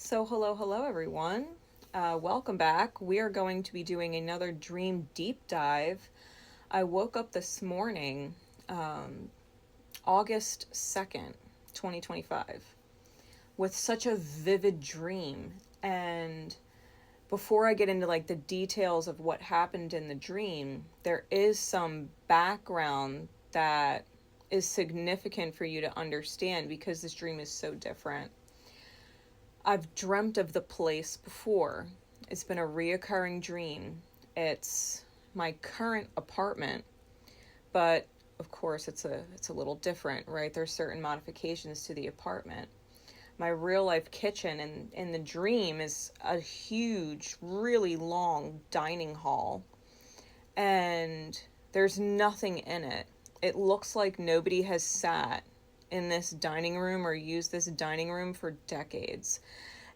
So hello everyone. Welcome back. We are going to be doing another dream deep dive. I woke up this morning, August 2nd, 2025, with such a vivid dream. And before I get into like the details of what happened in the dream, there is some background that is significant for you to understand because this dream is so different. I've dreamt of the place before. It's been a reoccurring dream. It's my current apartment, but of course it's a little different, right? There's certain modifications to the apartment. My real life kitchen in the dream is a huge, really long dining hall, and there's nothing in it. It looks like nobody has sat in this dining room or used this dining room for decades.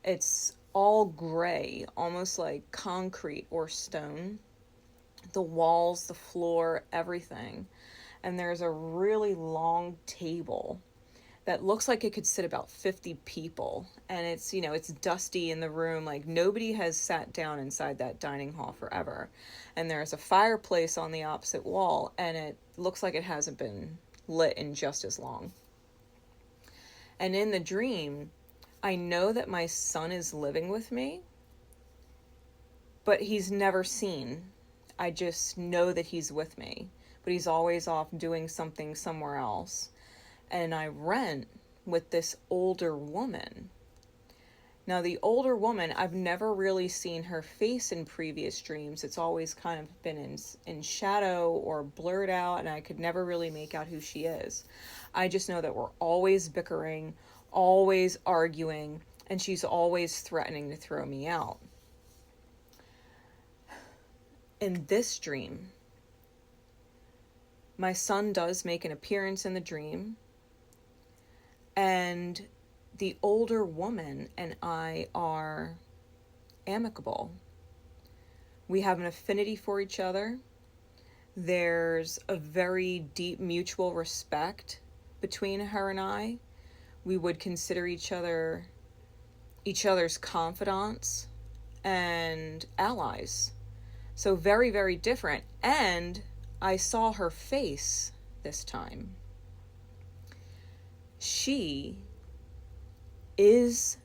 It's all gray, almost like concrete or stone. The walls, the floor, everything. And there's a really long table that looks like it could sit about 50 people. And it's dusty in the room. Like nobody has sat down inside that dining hall forever. And there's a fireplace on the opposite wall, and it looks like it hasn't been lit in just as long. And in the dream, I know that my son is living with me, but he's never seen. I just know that he's with me, but he's always off doing something somewhere else. And I rent with this older woman. Now, the older woman, I've never really seen her face in previous dreams. It's always kind of been in shadow or blurred out, and I could never really make out who she is. I just know that we're always bickering, always arguing, and she's always threatening to throw me out. In this dream, my son does make an appearance in the dream, and the older woman and I are amicable. We have an affinity for each other. There's a very deep mutual respect between her and I. We would consider each other's confidants and allies. So very, very different. And I saw her face this time. She is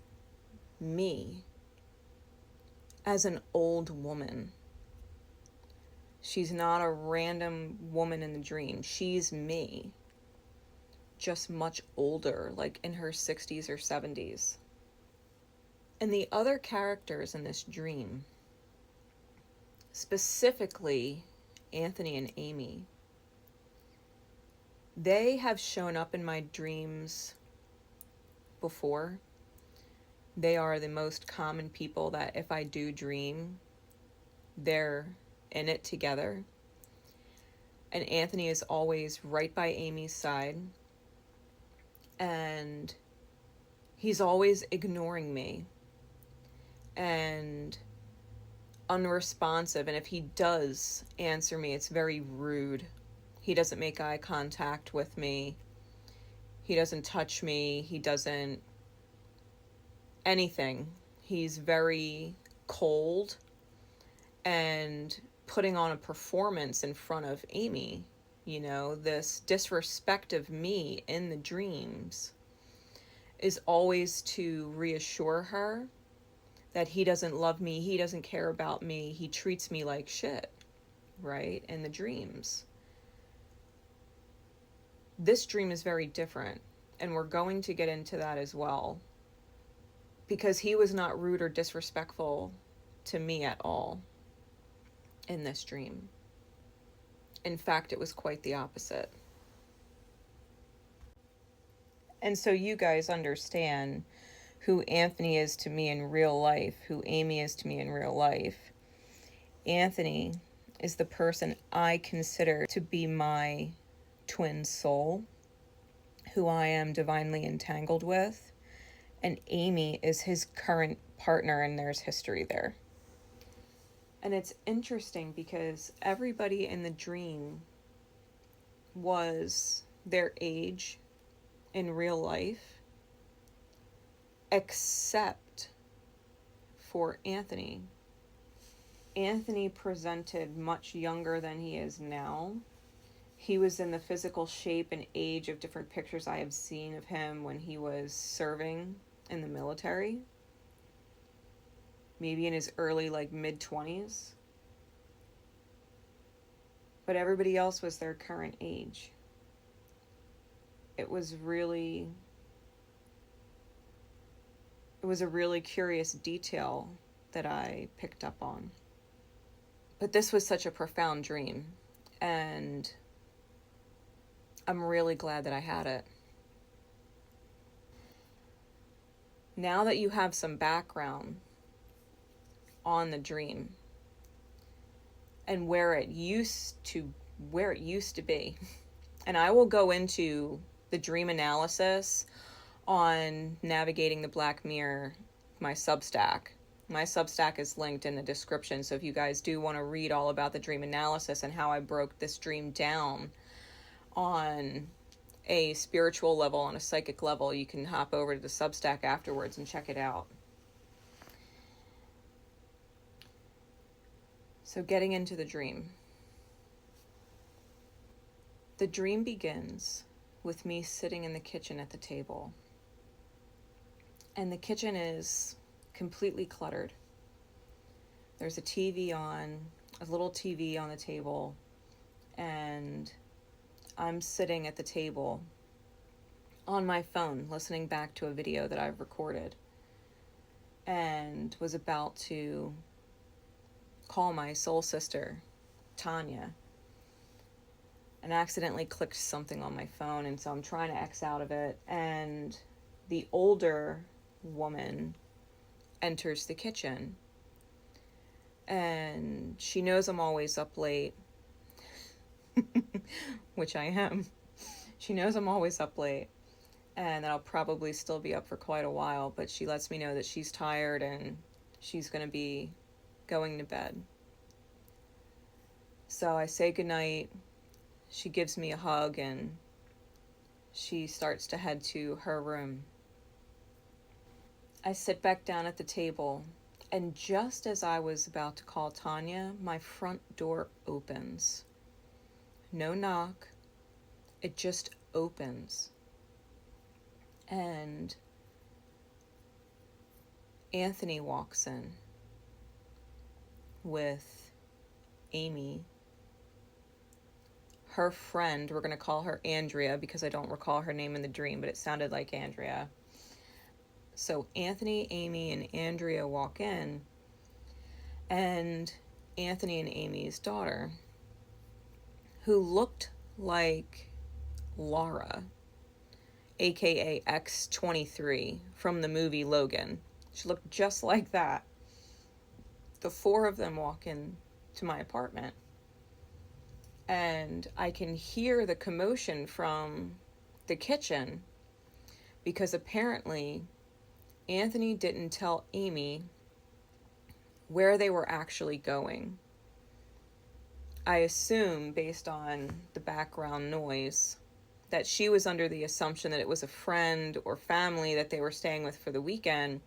me as an old woman. She's not a random woman in the dream. She's me, just much older, like in her 60s or 70s. And the other characters in this dream, specifically Anthony and Amy, they have shown up in my dreams before. They are the most common people that if I do dream, they're in it together. And Anthony is always right by Amy's side. And he's always ignoring me and unresponsive. And if he does answer me, it's very rude. He doesn't make eye contact with me. He doesn't touch me. He doesn't anything. He's very cold and putting on a performance in front of Amy. You know, this disrespect of me in the dreams is always to reassure her that he doesn't love me, he doesn't care about me, he treats me like shit, right? In the dreams. This dream is very different, and we're going to get into that as well, because he was not rude or disrespectful to me at all in this dream. In fact, it was quite the opposite. And so you guys understand who Anthony is to me in real life, who Amy is to me in real life. Anthony is the person I consider to be my twin soul, who I am divinely entangled with, and Amy is his current partner, and there's history there. And it's interesting because everybody in the dream was their age in real life, except for Anthony. Anthony presented much younger than he is now. He was in the physical shape and age of different pictures I have seen of him when he was serving in the military. Maybe in his early, mid-20s. But everybody else was their current age. It was a really curious detail that I picked up on. But this was such a profound dream, and I'm really glad that I had it. Now that you have some background on the dream and where it used to be, and I will go into the dream analysis on Navigating the Black Mirror, my Substack. My Substack is linked in the description, so if you guys do want to read all about the dream analysis and how I broke this dream down on a spiritual level, on a psychic level, you can hop over to the Substack afterwards and check it out. So getting into the dream. The dream begins with me sitting in the kitchen at the table. And the kitchen is completely cluttered. There's a TV on, a little TV on the table, and I'm sitting at the table on my phone listening back to a video that I've recorded and was about to call my soul sister, Tanya, and accidentally clicked something on my phone, and so I'm trying to X out of it, and the older woman enters the kitchen, and she knows I'm always up late, which I am. She knows I'm always up late, and that I'll probably still be up for quite a while, but she lets me know that she's tired and she's going to be going to bed. So I say goodnight, she gives me a hug, and she starts to head to her room. I sit back down at the table, and just as I was about to call Tanya, my front door opens. No knock, it just opens. And Anthony walks in with Amy, her friend. We're going to call her Andrea because I don't recall her name in the dream, but it sounded like Andrea. So Anthony, Amy, and Andrea walk in, and Anthony and Amy's daughter, who looked like Laura, aka X-23 from the movie Logan. She looked just like that. The four of them walk in to my apartment, and I can hear the commotion from the kitchen because apparently Anthony didn't tell Amy where they were actually going. I assume, based on the background noise, that she was under the assumption that it was a friend or family that they were staying with for the weekend,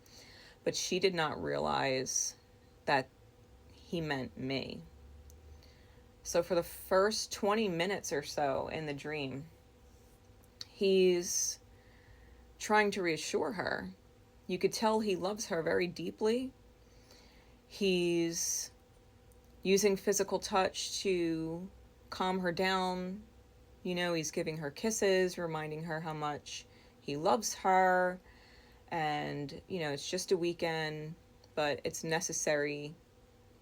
but she did not realize that he meant me. So for the first 20 minutes or so in the dream, he's trying to reassure her. You could tell he loves her very deeply. He's using physical touch to calm her down. You know, he's giving her kisses, reminding her how much he loves her. And, you know, it's just a weekend, but it's necessary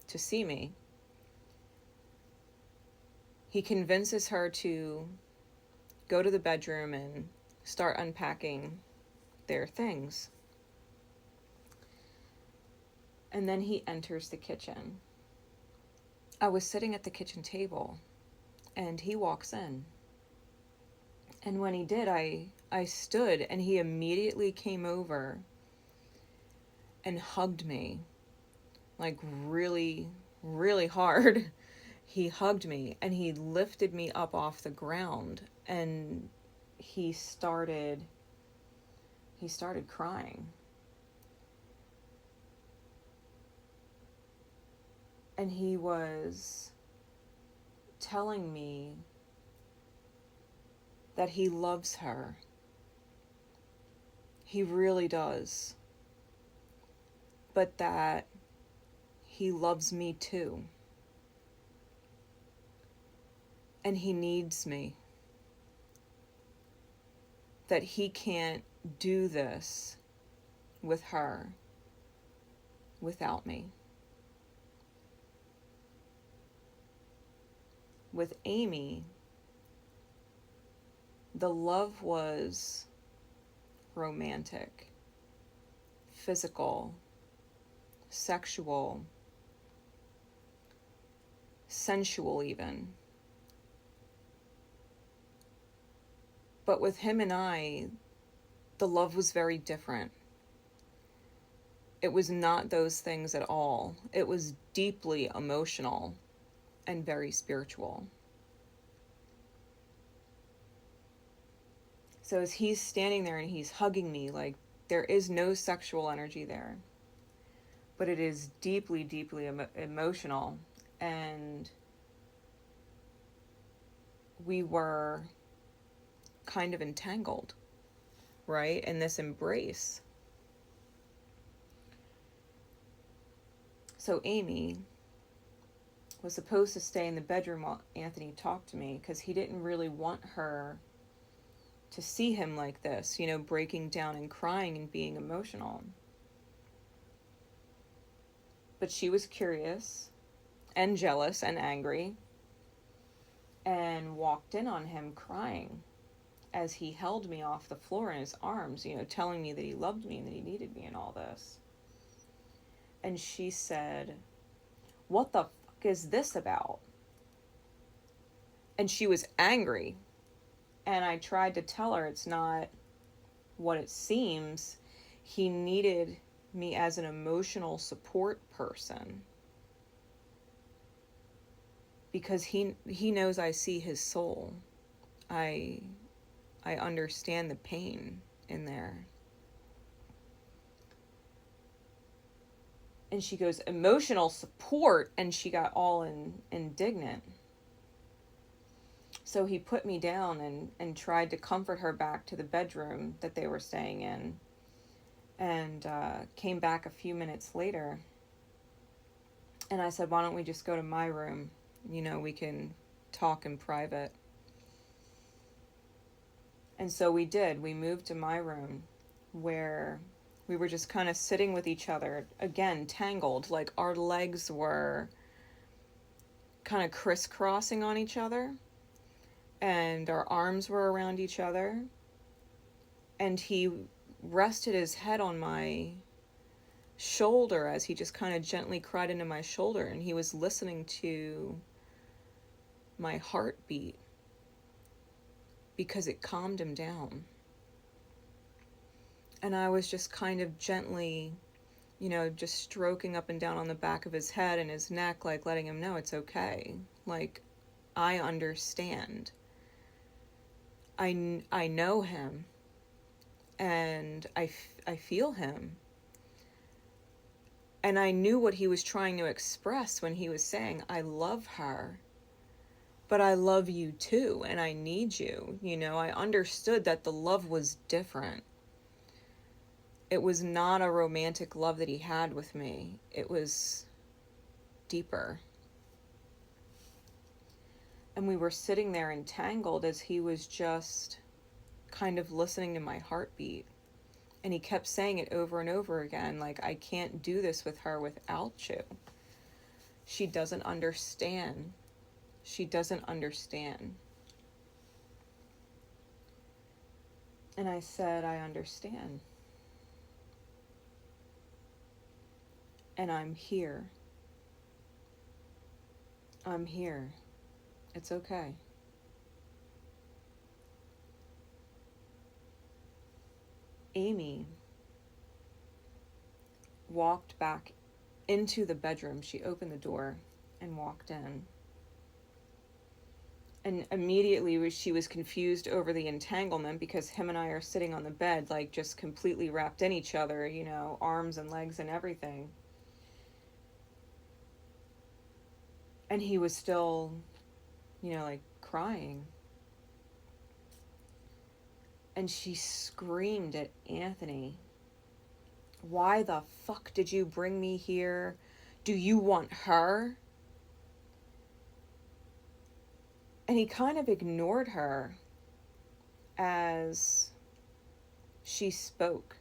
to see me. He convinces her to go to the bedroom and start unpacking their things. And then he enters the kitchen. I was sitting at the kitchen table, and he walks in. And when he did, I stood, and he immediately came over and hugged me, like really, really hard. He hugged me, and he lifted me up off the ground, and he started crying. And he was telling me that he loves her. He really does. But that he loves me too. And he needs me. That he can't do this with her without me. With Amy, the love was romantic, physical, sexual, sensual even. But with him and I, the love was very different. It was not those things at all. It was deeply emotional and very spiritual. So as he's standing there and he's hugging me, like, there is no sexual energy there. But it is deeply, deeply emotional. And we were kind of entangled, right, in this embrace. So Amy was supposed to stay in the bedroom while Anthony talked to me, because he didn't really want her to see him like this, breaking down and crying and being emotional. But she was curious and jealous and angry and walked in on him crying as he held me off the floor in his arms, telling me that he loved me and that he needed me and all this. And she said, "What the fuck is this about?" And she was angry. And I tried to tell her it's not what it seems. He needed me as an emotional support person. Because he knows I see his soul. I understand the pain in there. And she goes, "Emotional support," and she got all indignant. So he put me down and tried to comfort her back to the bedroom that they were staying in, and came back a few minutes later. And I said, "Why don't we just go to my room? We can talk in private." And so we did. We moved to my room, where we were just kind of sitting with each other, again, tangled, like our legs were kind of crisscrossing on each other, and our arms were around each other, and he rested his head on my shoulder as he just kind of gently cried into my shoulder, and he was listening to my heartbeat because it calmed him down. And I was just kind of gently, just stroking up and down on the back of his head and his neck, like letting him know it's okay. Like, I understand. I know him, and I feel him. And I knew what he was trying to express when he was saying, "I love her, but I love you too, and I need you." I understood that the love was different. It was not a romantic love that he had with me. It was deeper. And we were sitting there entangled as he was just kind of listening to my heartbeat. And he kept saying it over and over again, like, "I can't do this with her without you. She doesn't understand. She doesn't understand." And I said, "I understand. And I'm here. I'm here. It's okay." Amy walked back into the bedroom. She opened the door and walked in. And immediately she was confused over the entanglement, because him and I are sitting on the bed, like, just completely wrapped in each other, arms and legs and everything. And he was still, like crying. And she screamed at Anthony, "Why the fuck did you bring me here? Do you want her?" And he kind of ignored her as she spoke,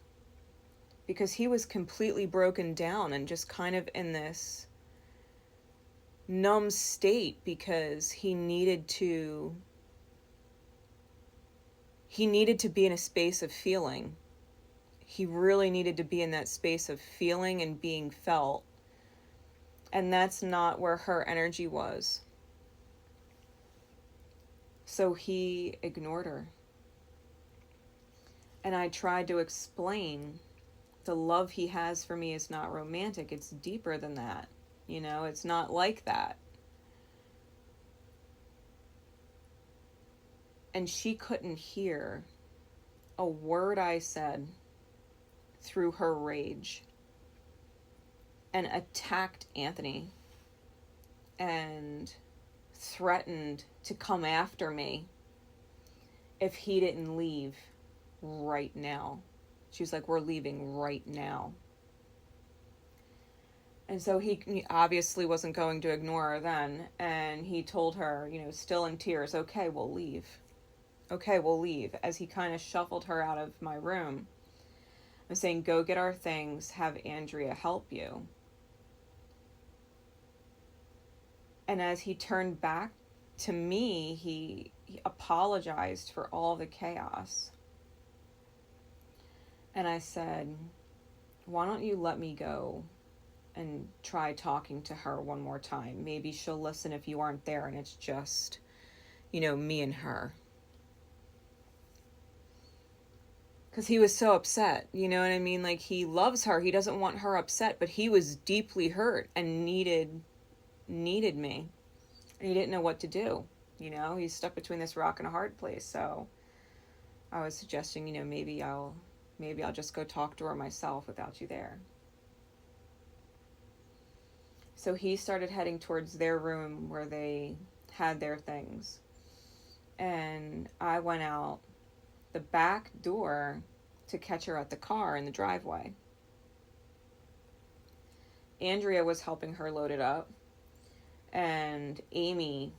because he was completely broken down and just kind of in this numb state, because he needed to be in a space of feeling. He really needed to be in that space of feeling and being felt. And that's not where her energy was. So he ignored her. And I tried to explain the love he has for me is not romantic. It's deeper than that. It's not like that. And she couldn't hear a word I said through her rage, and attacked Anthony and threatened to come after me if he didn't leave right now. She was like, "We're leaving right now." And so he obviously wasn't going to ignore her then, and he told her, still in tears, "Okay, we'll leave. Okay, we'll leave," as he kind of shuffled her out of my room. I'm saying, "Go get our things, have Andrea help you." And as he turned back to me, he apologized for all the chaos. And I said, "Why don't you let me go and try talking to her one more time? Maybe she'll listen if you aren't there and it's just, me and her." Because he was so upset, you know what I mean? Like, he loves her, he doesn't want her upset, but he was deeply hurt and needed me. And he didn't know what to do. He's stuck between this rock and a hard place. So I was suggesting, maybe I'll just go talk to her myself without you there. So he started heading towards their room where they had their things. And I went out the back door to catch her at the car in the driveway. Andrea was helping her load it up, and Amy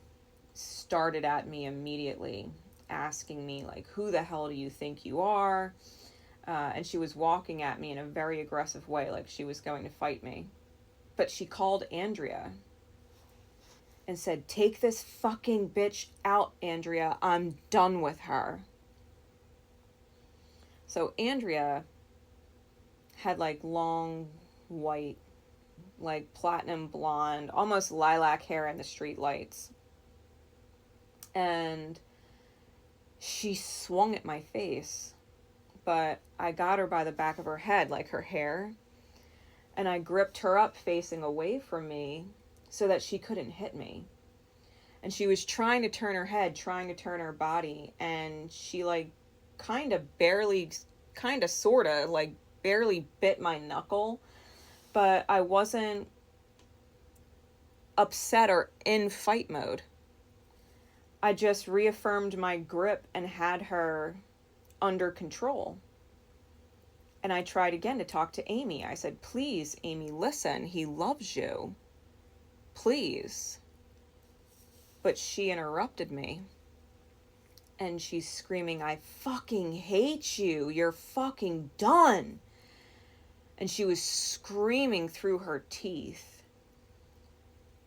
started at me immediately, asking me, like, "Who the hell do you think you are?" And she was walking at me in a very aggressive way, like she was going to fight me. But she called Andrea and said, "Take this fucking bitch out, Andrea. I'm done with her." So Andrea had like long white, like platinum blonde, almost lilac hair in the street lights. And she swung at my face, but I got her by the back of her head, like her hair, and I gripped her up facing away from me so that she couldn't hit me. And she was trying to turn her head, trying to turn her body, and she like sorta barely bit my knuckle, but I wasn't upset or in fight mode. I just reaffirmed my grip and had her under control. And I tried again to talk to Amy. I said, "Please, Amy, listen. He loves you. Please." But she interrupted me. And she's screaming, "I fucking hate you. You're fucking done." And she was screaming through her teeth.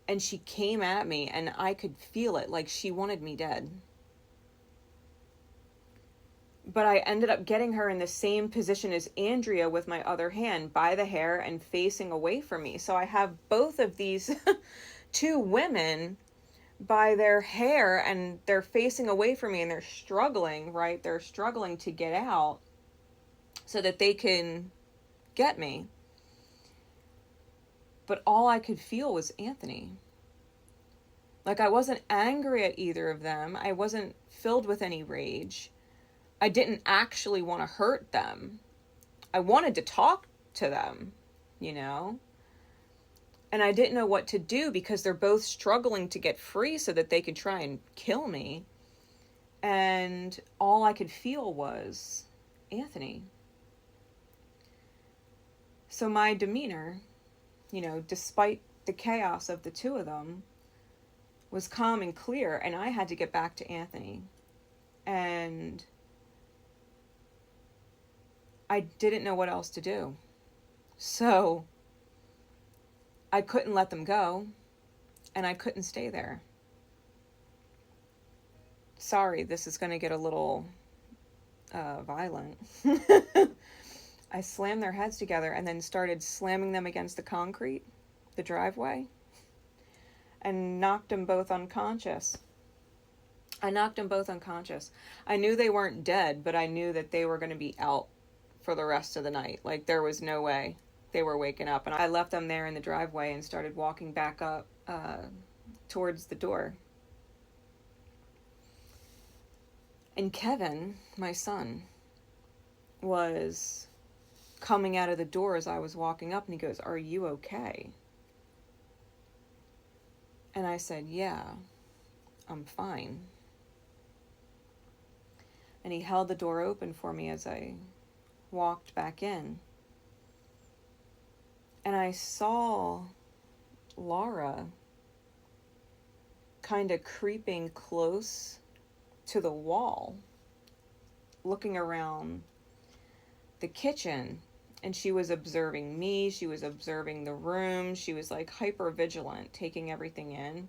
And she came at me, and I could feel it, like she wanted me dead. But I ended up getting her in the same position as Andrea with my other hand by the hair and facing away from me. So I have both of these two women by their hair, and they're facing away from me, and they're struggling, right? They're struggling to get out so that they can get me. But all I could feel was Anthony. Like, I wasn't angry at either of them. I wasn't filled with any rage. I didn't actually want to hurt them. I wanted to talk to them, And I didn't know what to do because they're both struggling to get free so that they could try and kill me. And all I could feel was Anthony. So my demeanor, despite the chaos of the two of them, was calm and clear, and I had to get back to Anthony. And I didn't know what else to do. So I couldn't let them go, and I couldn't stay there. Sorry, this is going to get a little violent. I slammed their heads together and then started slamming them against the concrete, the driveway, and knocked them both unconscious. I knew they weren't dead, but I knew that they were going to be out for the rest of the night. Like, there was no way they were waking up. And I left them there in the driveway and started walking back up towards the door. And Kevin, my son, was coming out of the door as I was walking up, and he goes, "Are you okay?" And I said, "Yeah, I'm fine." And he held the door open for me as I walked back in. And I saw Laura kind of creeping close to the wall, looking around the kitchen. And she was observing me, she was observing the room, she was like hyper vigilant, taking everything in.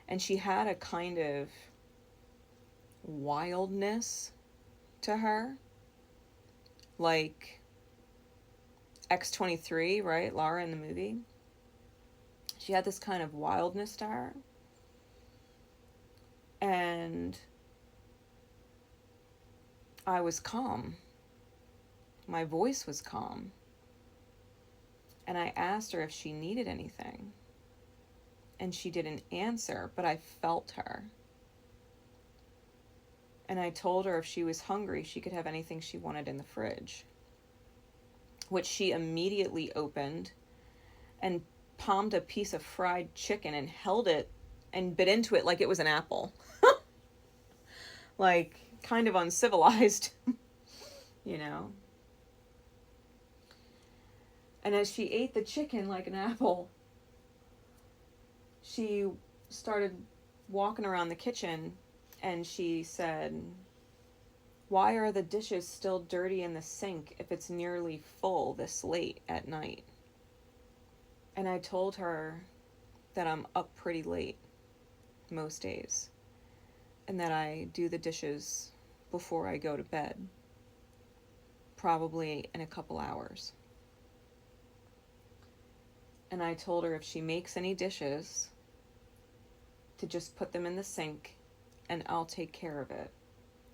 And she had a kind of wildness to her, like X-23, right? Laura in the movie. She had this kind of wildness to her. And I was calm. My voice was calm. And I asked her if she needed anything. And she didn't answer, but I felt her. And I told her if she was hungry, she could have anything she wanted in the fridge, which she immediately opened and palmed a piece of fried chicken and held it and bit into it like it was an apple. Like, kind of uncivilized, And as she ate the chicken like an apple, she started walking around the kitchen, and she said, "Why are the dishes still dirty in the sink if it's nearly full this late at night?" And I told her that I'm up pretty late most days, and that I do the dishes before I go to bed, probably in a couple hours. And I told her if she makes any dishes, to just put them in the sink and I'll take care of it.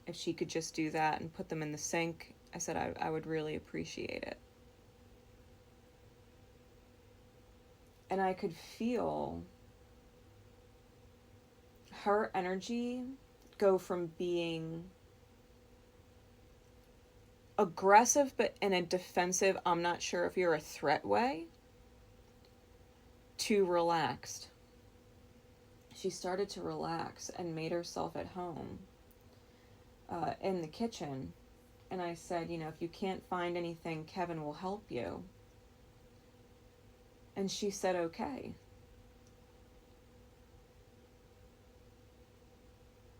If she could just do that and put them in the sink, I said I would really appreciate it. And I could feel her energy go from being aggressive but in a defensive, I'm not sure if you're a threat way, to relaxed. She started to relax and made herself at home in the kitchen. And I said, if you can't find anything, Kevin will help you. And she said, okay.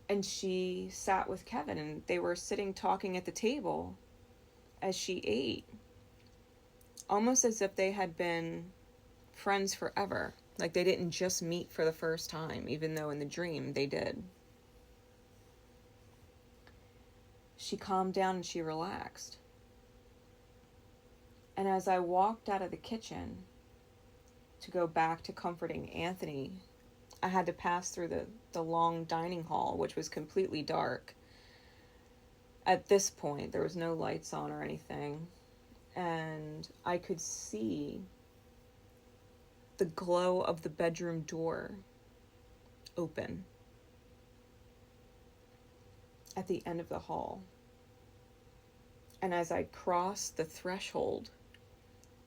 And she sat with Kevin, and they were sitting talking at the table as she ate, almost as if they had been friends forever. Like they didn't just meet for the first time, even though in the dream they did. She calmed down and she relaxed. And as I walked out of the kitchen to go back to comforting Anthony, I had to pass through the long dining hall, which was completely dark. At this point, there was no lights on or anything. And I could see the glow of the bedroom door open at the end of the hall. And as I crossed the threshold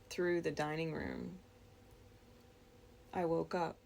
through the dining room, I woke up.